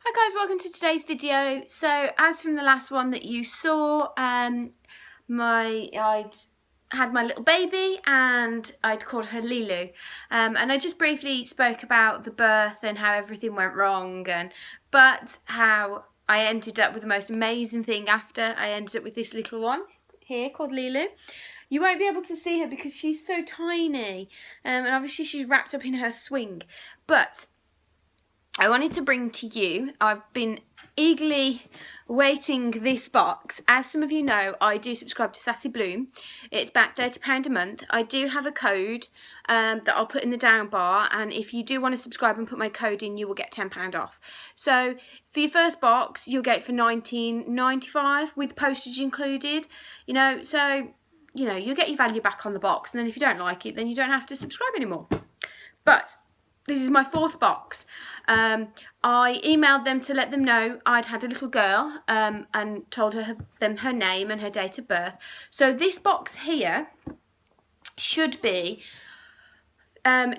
Hi guys, welcome to today's video. So as from the last one that you saw, I'd had my little baby and I'd called her Lilu, and I just briefly spoke about the birth and how everything went wrong, but how I ended up with the most amazing thing after. I ended up with this little one here called Lilu. You won't be able to see her because she's so tiny, and obviously she's wrapped up in her swing, but I wanted to bring to you, I've been eagerly waiting this box. As some of you know, I do subscribe to Sassy Bloom. It's about £30 a month. I do have a code that I'll put in the down bar, and if you do want to subscribe and put my code in, you will get £10 off. So for your first box, you'll get it for £19.95 with postage included. So you'll get your value back on the box, and then if you don't like it, then you don't have to subscribe anymore. But this is my fourth box. I emailed them to let them know I'd had a little girl, and told them her name and her date of birth. So this box here should be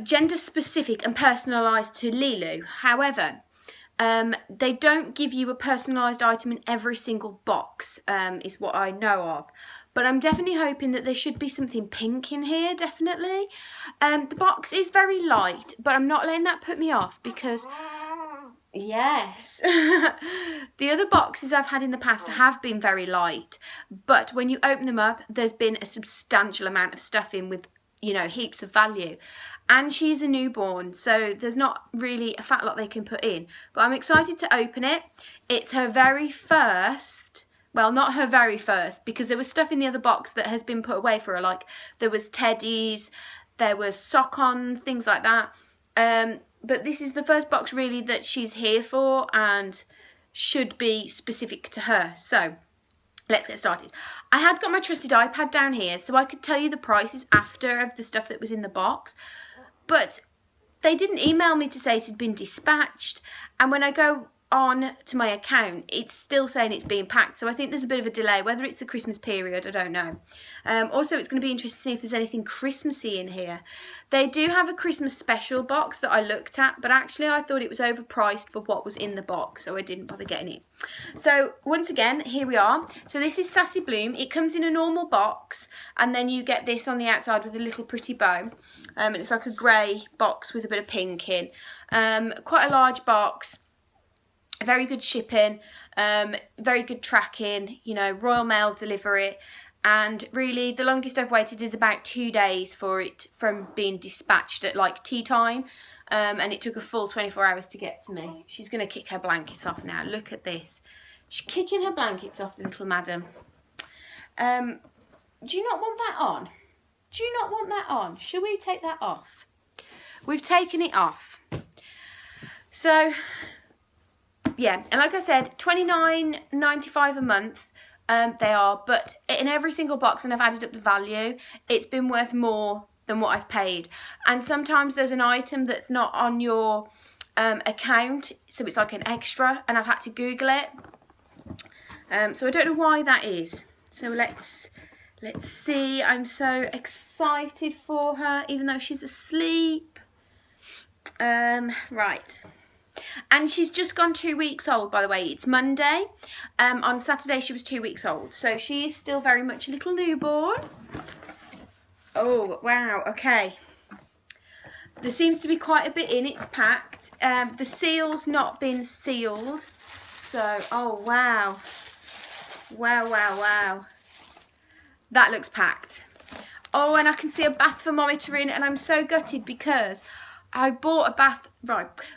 gender specific and personalised to Lilu. However, they don't give you a personalised item in every single box, is what I know of. But I'm definitely hoping that there should be something pink in here, definitely. The box is very light, but I'm not letting that put me off because, yes, the other boxes I've had in the past have been very light. But when you open them up, there's been a substantial amount of stuff in with, heaps of value. And she's a newborn, so there's not really a fat lot they can put in. But I'm excited to open it. It's her very first... Well, not her very first, because there was stuff in the other box that has been put away for her. Like, there was teddies, there was sock-ons, things like that. But this is the first box, really, that she's here for and should be specific to her. So, let's get started. I had got my trusted iPad down here, so I could tell you the prices after of the stuff that was in the box. But they didn't email me to say it had been dispatched. And when I go on to my account, it's still saying it's being packed, so I think there's a bit of a delay. Whether it's the Christmas period, I don't know. Also, it's going to be interesting to see if there's anything Christmassy in here. They do have a Christmas special box that I looked at, but actually I thought it was overpriced for what was in the box, so I didn't bother getting it. So once again, here we are. So this is Sassy Bloom. It comes in a normal box, and then you get this on the outside with a little pretty bow, and it's like a grey box with a bit of pink in. Quite a large box. Very good shipping, very good tracking, Royal Mail delivery, and really the longest I've waited is about 2 days for it from being dispatched at like tea time, and it took a full 24 hours to get to me. She's going to kick her blankets off now. Look at this. She's kicking her blankets off, the little madam. Do you not want that on? Do you not want that on? Shall we take that off? We've taken it off. So... yeah, and like I said, £29.95 a month they are, but in every single box, and I've added up the value, it's been worth more than what I've paid. And sometimes there's an item that's not on your account, so it's like an extra, and I've had to Google it. So I don't know why that is. So let's see. I'm so excited for her, even though she's asleep. Right. And she's just gone 2 weeks old, by the way. It's Monday. On Saturday she was 2 weeks old. So she is still very much a little newborn. Oh, wow. Okay. There seems to be quite a bit in. It's packed. The seal's not been sealed. So, oh, wow. Wow, wow, wow. That looks packed. Oh, and I can see a bath thermometer in, and I'm so gutted because I bought a bath,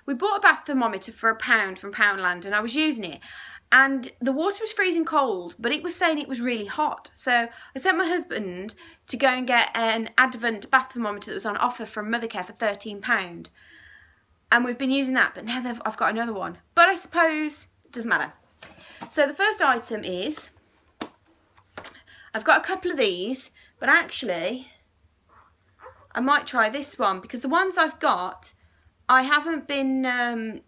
we bought a bath thermometer for £1 from Poundland, and I was using it, and the water was freezing cold, but it was saying it was really hot. So I sent my husband to go and get an Advent bath thermometer that was on offer from Mothercare for £13, and we've been using that, but now I've got another one. But I suppose it doesn't matter. So the first item is, I've got a couple of these, but actually I might try this one, because the ones I've got, I haven't been,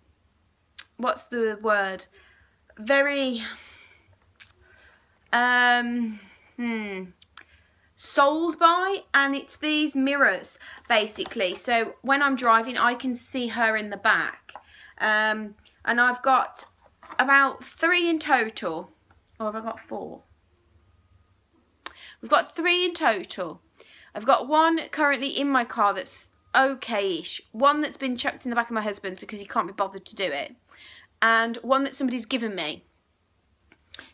what's the word, very, sold by, and it's these mirrors, basically. So when I'm driving, I can see her in the back, And I've got about 3 in total. Or have I got 4? We've got 3 in total. I've got one currently in my car that's okay-ish. One that's been chucked in the back of my husband's because he can't be bothered to do it. And one that somebody's given me.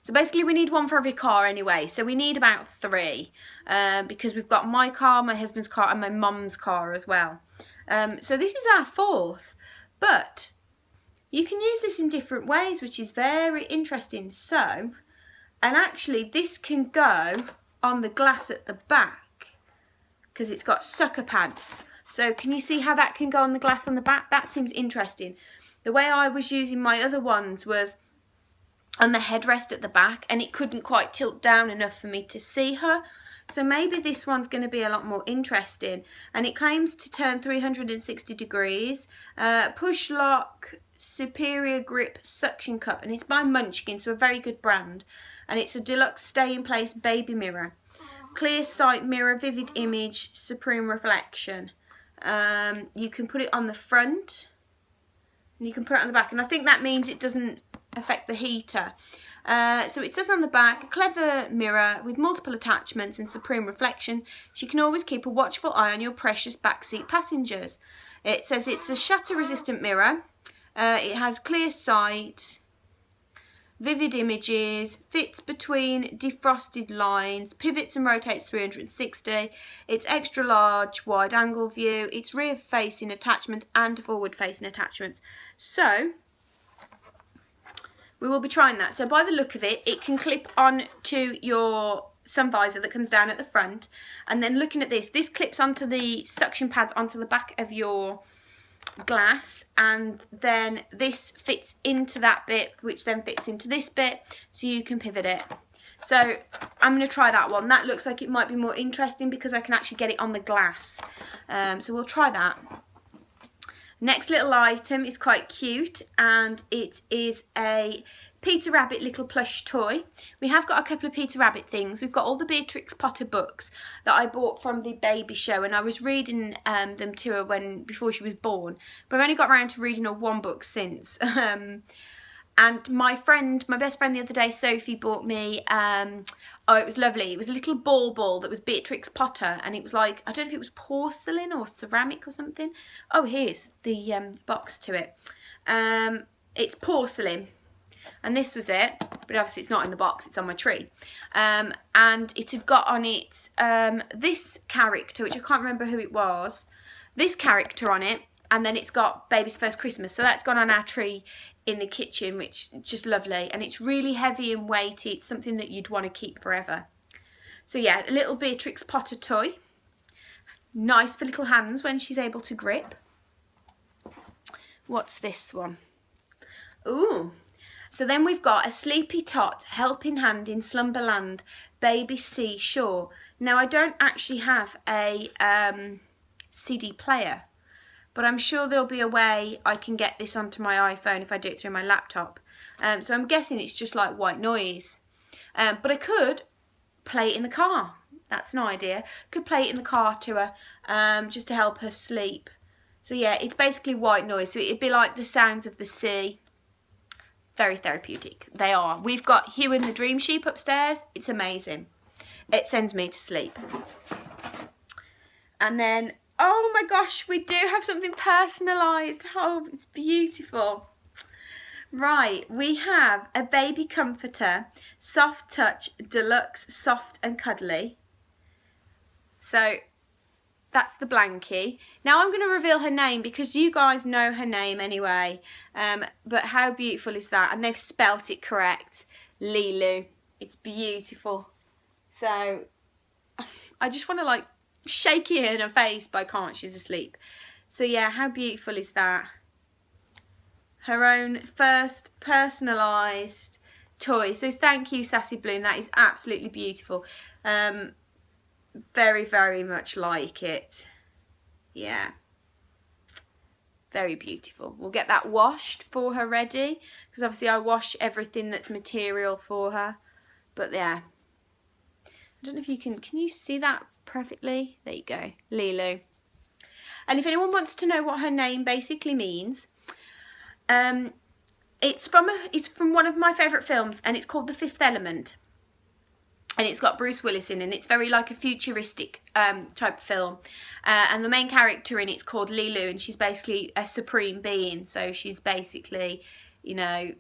So basically we need one for every car anyway. So we need about 3 because we've got my car, my husband's car and my mum's car as well. So this is our 4th. But you can use this in different ways, which is very interesting. So, and actually this can go on the glass at the back because it's got sucker pads. So can you see how that can go on the glass on the back? That seems interesting. The way I was using my other ones was on the headrest at the back, and it couldn't quite tilt down enough for me to see her. So maybe this one's going to be a lot more interesting. And it claims to turn 360 degrees. Push lock, superior grip suction cup, and it's by Munchkin, so a very good brand. And it's a deluxe stay in place baby mirror. Clear sight mirror, vivid image, supreme reflection. You can put it on the front and you can put it on the back, and I think that means it doesn't affect the heater. So it says on the back, clever mirror with multiple attachments and supreme reflection. So you can always keep a watchful eye on your precious backseat passengers. It says it's a shutter resistant mirror. It has clear sight, vivid images, fits between defrosted lines, pivots and rotates 360. It's extra large, wide angle view. It's rear facing attachment and forward facing attachments. So we will be trying that. So by the look of it, it can clip on to your sun visor that comes down at the front. And then looking at this, this clips onto the suction pads onto the back of your glass, and then this fits into that bit, which then fits into this bit, so you can pivot it. So I'm going to try that one. That looks like it might be more interesting because I can actually get it on the glass. So we'll try that. Next little item is quite cute, and it is a Peter Rabbit little plush toy. We have got a couple of Peter Rabbit things. We've got all the Beatrix Potter books that I bought from the baby show, and I was reading them to her before she was born, but I've only got around to reading her one book since. And my best friend the other day, Sophie, bought me, oh, it was lovely. It was a little ball that was Beatrix Potter, and it was like, I don't know if it was porcelain or ceramic or something. Oh, here's the box to it. It's porcelain, and this was it, but obviously it's not in the box, it's on my tree. And it had got on it this character, which I can't remember who it was, this character on it, and then it's got Baby's First Christmas, so that's gone on our tree in the kitchen, which is just lovely, and it's really heavy and weighty. It's something that you'd want to keep forever. So yeah, a little Beatrix Potter toy, nice for little hands when she's able to grip. What's this one? Ooh, so then we've got a Sleepy Tot helping hand in Slumberland, Baby C Shaw. Now I don't actually have a CD player, but I'm sure there'll be a way I can get this onto my iPhone if I do it through my laptop. So I'm guessing it's just like white noise. But I could play it in the car. That's an idea. Could play it in the car to her, just to help her sleep. So yeah, it's basically white noise. So it'd be like the sounds of the sea. Very therapeutic. They are. We've got Hugh and the Dream Sheep upstairs. It's amazing. It sends me to sleep. And then, oh my gosh, we do have something personalised. Oh, it's beautiful. Right, we have a baby comforter, soft touch, deluxe, soft and cuddly. So that's the blankie. Now I'm going to reveal her name because you guys know her name anyway. But how beautiful is that? And they've spelt it correct. Lilu. It's beautiful. So I just want to like shake it in her face, but I can't, she's asleep. So yeah, how beautiful is that? Her own first personalised toy. So thank you, Sassy Bloom, that is absolutely beautiful. Very, very much like it. Yeah, very beautiful. We'll get that washed for her ready, because obviously I wash everything that's material for her. But yeah, I don't know if you can you see that perfectly? There you go, Lilu. And if anyone wants to know what her name basically means, It's from one of my favourite films, and it's called The Fifth Element. And it's got Bruce Willis in, and it's very like a futuristic type of film. And the main character in it's called Lilu, and she's basically a supreme being. So she's basically, you know,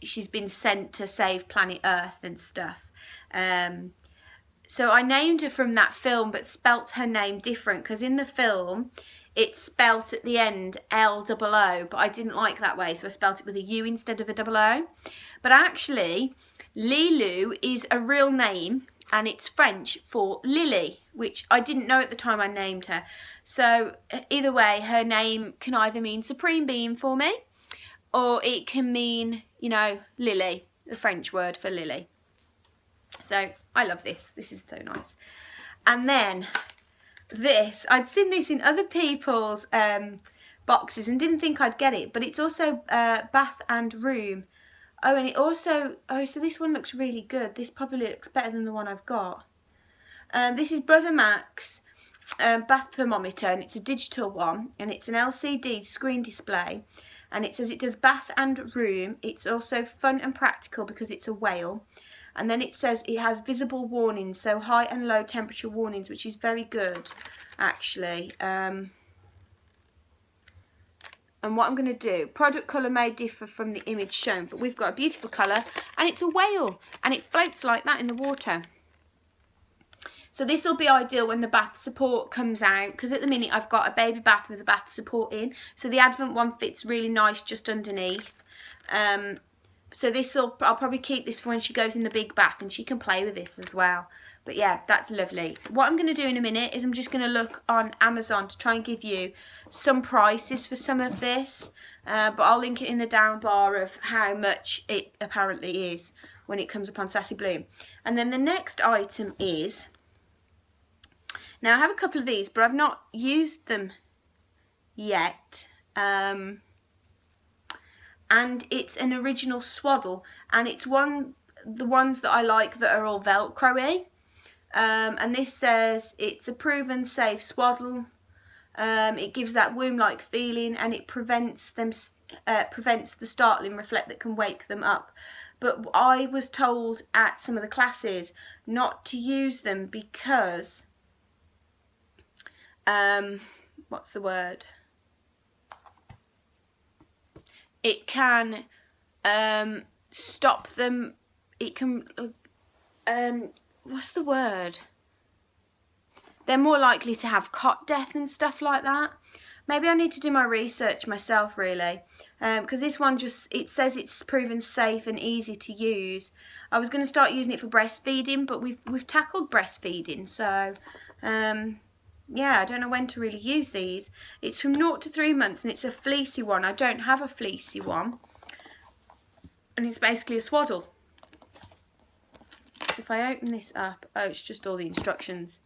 she's been sent to save planet Earth and stuff. So I named her from that film, but spelt her name different, because in the film it's spelt at the end L-O-O, but I didn't like that way, so I spelt it with a U instead of a double O. But actually, Lilu is a real name, and it's French for Lily, which I didn't know at the time I named her. So either way, her name can either mean supreme being for me, or it can mean, you know, Lily, the French word for lily. So I love this. This is so nice. And then this, I'd seen this in other people's boxes and didn't think I'd get it, but it's also bath and room. Oh, and it also, oh, so this one looks really good. This probably looks better than the one I've got. This is Brother Mac's bath thermometer, and it's a digital one, and it's an LCD screen display, and it says it does bath and room. It's also fun and practical because it's a whale. And then it says it has visible warnings, so high and low temperature warnings, which is very good, actually. And what I'm going to do, product colour may differ from the image shown, but we've got a beautiful colour, and it's a whale, and it floats like that in the water. So this will be ideal when the bath support comes out, because at the minute I've got a baby bath with a bath support in, so the Advent one fits really nice just underneath. So I'll probably keep this for when she goes in the big bath, and she can play with this as well. But yeah, that's lovely. What I'm going to do in a minute is I'm just going to look on Amazon to try and give you some prices for some of this. But I'll link it in the down bar of how much it apparently is when it comes up on Sassy Bloom. And then the next item is, now I have a couple of these, but I've not used them yet. And it's an original Swaddle, and it's the ones that I like that are all Velcro-y. And this says it's a proven safe Swaddle. It gives that womb-like feeling, and it prevents the startling reflect that can wake them up. But I was told at some of the classes not to use them because what's the word? It can stop them. It can what's the word? They're more likely to have cot death and stuff like that. Maybe I need to do my research myself, really, because this one it says it's proven safe and easy to use. I was going to start using it for breastfeeding, but we've tackled breastfeeding, so yeah, I don't know when to really use these. It's from 0 to 3 months, and it's a fleecy one. I don't have a fleecy one, and it's basically a Swaddle. So if I open this up, oh, it's just all the instructions.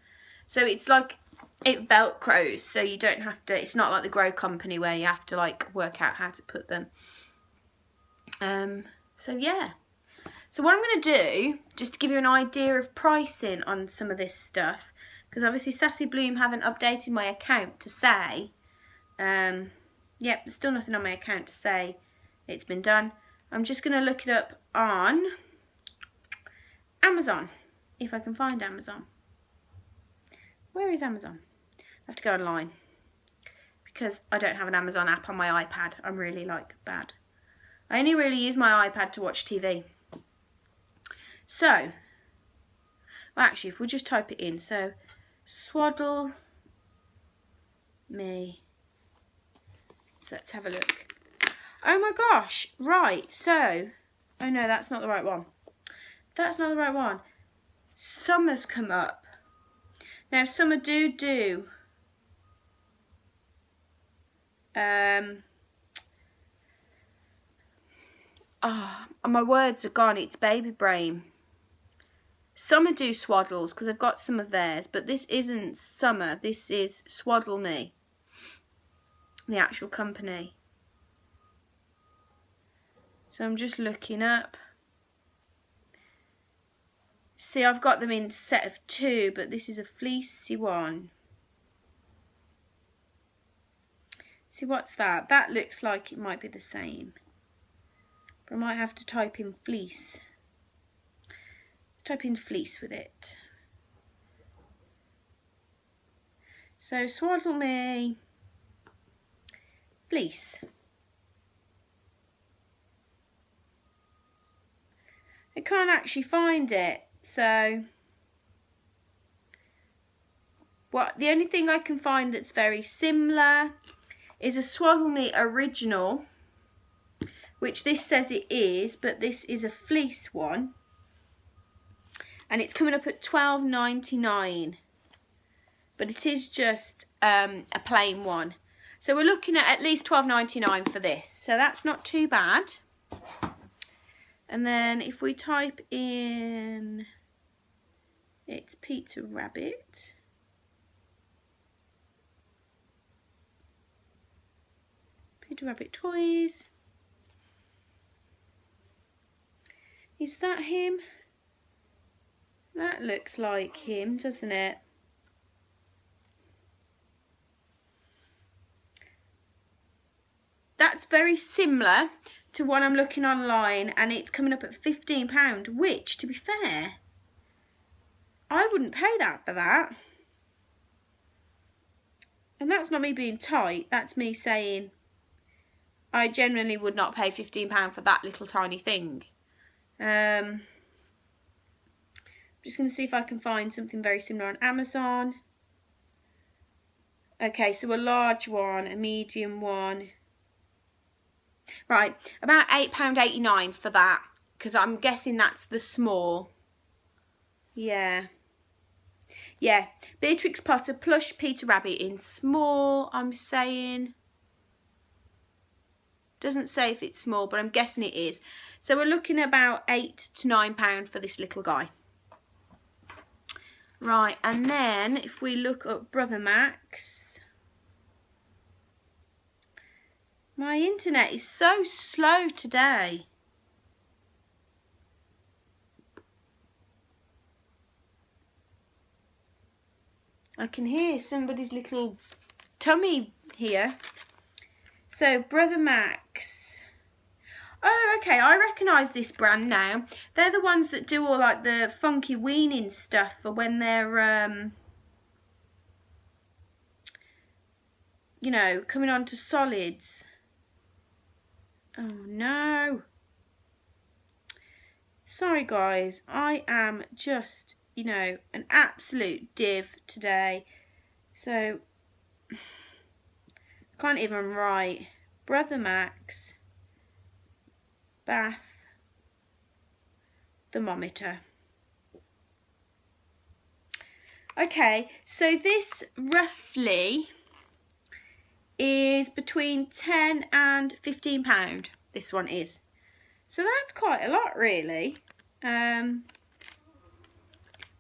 So it's like, it velcros, so you don't have to, it's not like the Grow Company where you have to like work out how to put them. So yeah. So what I'm going to do, just to give you an idea of pricing on some of this stuff, because obviously Sassy Bloom haven't updated my account to say, yep, there's still nothing on my account to say it's been done. I'm just going to look it up on Amazon, if I can find Amazon. Where is Amazon? I have to go online because I don't have an Amazon app on my iPad. I'm really like bad. I only really use my iPad to watch TV. So, well, actually, if we just type it in, so Swaddle me. So let's have a look. Oh my gosh, right, so, oh no, that's not the right one. That's not the right one. Summer's come up. Now, Summer do my words are gone, it's baby brain. Summer do Swaddles, because I've got some of theirs, but this isn't Summer, this is Swaddle Me, the actual company. So I'm just looking up. See, I've got them in set of 2, but this is a fleecy one. See, what's that? That looks like it might be the same. But I might have to type in fleece. Let's type in fleece with it. So swaddle me fleece. I can't actually find it, so the only thing I can find that's very similar is a Swaddle Me original, which this says it is, but this is a fleece one, and it's coming up at $12.99, but it is just a plain one. So we're looking at least $12.99 for this, so that's not too bad. And then if we type in, it's Peter Rabbit. Peter Rabbit toys. Is that him? That looks like him, doesn't it? That's very similar to one I'm looking online, and it's coming up at £15, which, to be fair, I wouldn't pay that for that. And that's not me being tight, that's me saying I genuinely would not pay £15 for that little tiny thing. I'm just going to see if I can find something very similar on Amazon. Okay, so a large one, a medium one. Right, about £8.89 for that, because I'm guessing that's the small. Yeah. Yeah, Beatrix Potter Plush Peter Rabbit in small, I'm saying. Doesn't say if it's small, but I'm guessing it is. So we're looking at about £8 to £9 for this little guy. Right, and then if we look up Brother Max. My internet is so slow today. I can hear somebody's little tummy here. So Brother Max. Oh, okay, I recognise this brand now. They're the ones that do all like the funky weaning stuff for when they're you know, coming on to solids. Oh no. Sorry guys, I am just, you know, an absolute div today. So, I can't even write. Brother Max, bath, thermometer. Okay, so this roughly is between £10 and £15, this one is. So that's quite a lot really.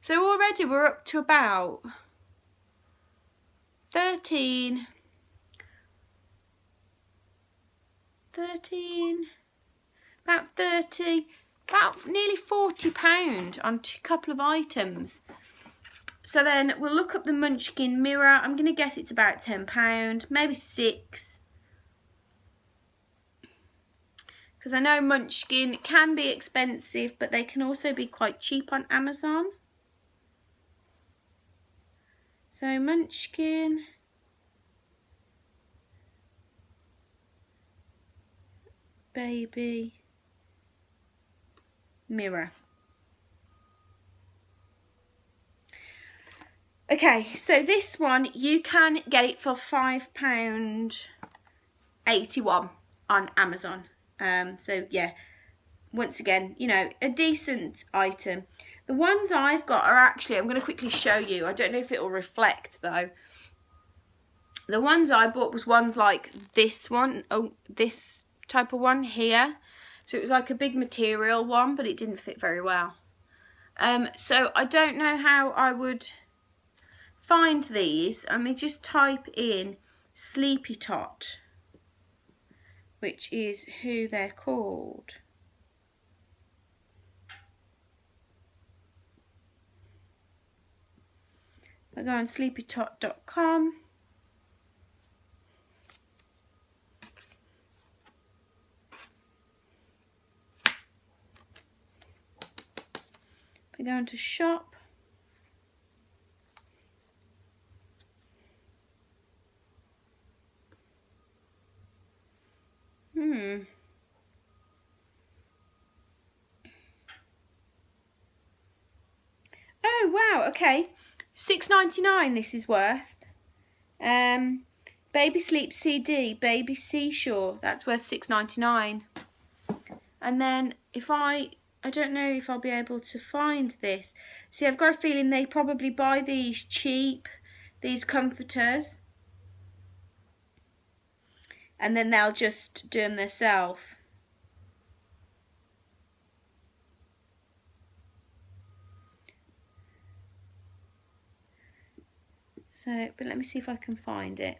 So already we're up to about 13, about nearly £40 on a couple of items. So then we'll look up the Munchkin mirror. I'm going to guess it's about £10, maybe £6. Because I know Munchkin can be expensive, but they can also be quite cheap on Amazon. So Munchkin. Baby mirror. Okay, so this one you can get it for £5.81 on Amazon. So yeah, once again, you know, a decent item. The ones I've got are actually, I'm going to quickly show you. I don't know if it will reflect though. The ones I bought was ones like this one, oh, this type of one here. So it was like a big material one, but it didn't fit very well. So I don't know how I would find these. Let me just type in Sleepy Tot, which is who they're called. I go on sleepytot.com. We go into shop. Oh wow, okay. $6.99 this is worth. Baby Sleep CD, Baby Seashore, that's worth $6.99. And then if I don't know if I'll be able to find this. See, I've got a feeling they probably buy these cheap, these comforters, and then they'll just do them themselves. So, but let me see if I can find it.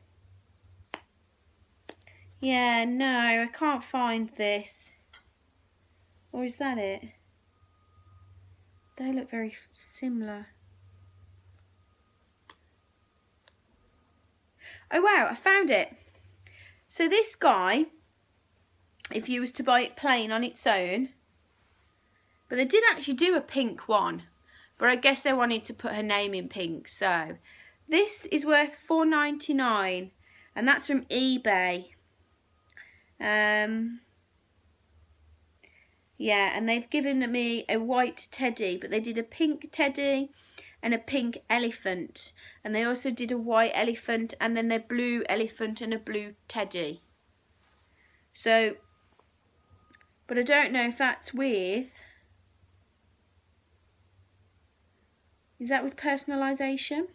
Yeah, no, I can't find this. Or is that it? They look very similar. Oh wow, I found it. So this guy, if you was to buy it plain on its own, but they did actually do a pink one, but I guess they wanted to put her name in pink, so this is worth $4.99, and that's from eBay. Yeah, and they've given me a white teddy, but they did a pink teddy and a pink elephant, and they also did a white elephant and then a blue elephant and a blue teddy. So, but I don't know if that's with, is that with personalisation?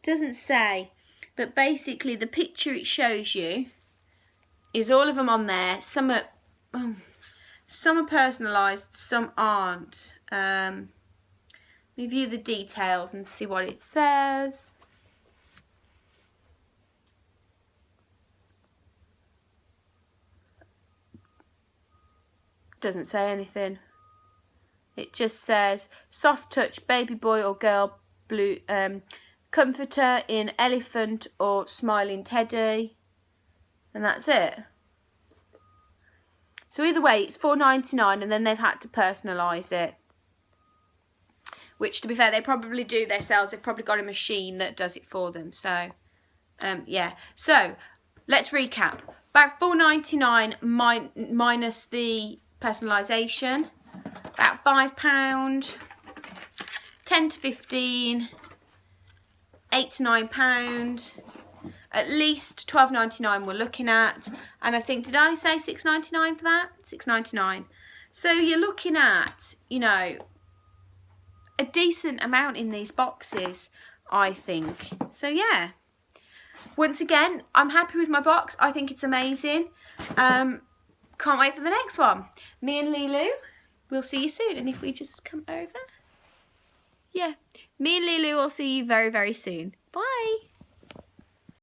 Doesn't say, but basically the picture it shows you is all of them on there. Some are personalised, some aren't. We view the details and see what it says. Doesn't say anything. It just says soft touch baby boy or girl blue comforter in elephant or smiling teddy, and that's it. So either way, it's $4.99, and then they've had to personalise it, which, to be fair, they probably do themselves. They've probably got a machine that does it for them. So yeah, so let's recap. About $4.99 minus the personalisation, about £5, 10 to 15, £8 to £9, at least $12.99 we're looking at, and I think, did I say $6.99 for that? $6.99. So you're looking at, you know, a decent amount in these boxes, I think. So yeah, once again, I'm happy with my box. I think it's amazing. Can't wait for the next one. Me and Lilu, we'll see you soon. And if we just come over, yeah, me and Lilu will see you very, very soon. Bye.